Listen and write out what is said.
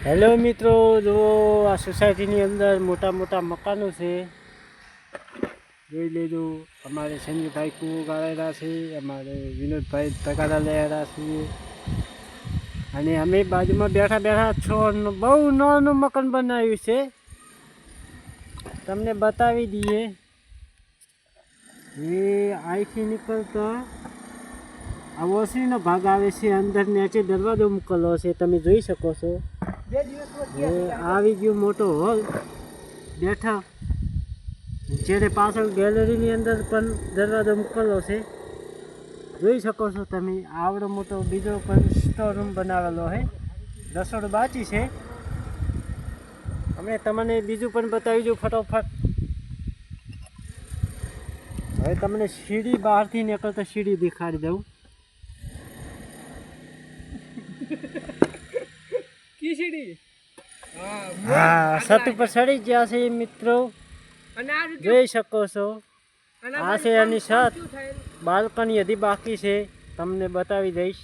Hello મિત્રો, જુઓ આ સોસાયટીની અંદર મોટા મોટા મકાનો છે. જોઈ લેજો. અમારે સંજયભાઈ કૂવો ગાળેલા છે, અમારે વિનોદભાઈ તગારા લેલા છીએ, અને અમે બાજુમાં બેઠા બેઠા બહુ નાનું મકાન બનાવ્યું છે. તમને બતાવી દઈએ. એ અહીંથી નીકળતા આ ઓસરીનો ભાગ આવે છે. અંદર નીચે દરવાજો મૂકેલો છે, તમે જોઈ શકો છો. આવી ગયો મોટો હોલ. બેઠા જેને પાછળ ગેલેરીની અંદર પણ દરવાજો મૂકેલો છે, જોઈ શકો છો તમે. આવડો મોટો બીજો પણ સ્ટોર રૂમ બનાવેલો છે. રસોડું બાકી છે. અમે તમને બીજું પણ બતાવી દઉં ફટોફટ. હવે તમને સીડી બહારથી નીકળતા સીડી દેખાડી દઉં. હા, છત ઉપર ચડી ગયા છે મિત્રો, જોઈ શકો છો. આ છે એની છત. બાલ્કની હજી બાકી છે, તમને બતાવી દઈશ.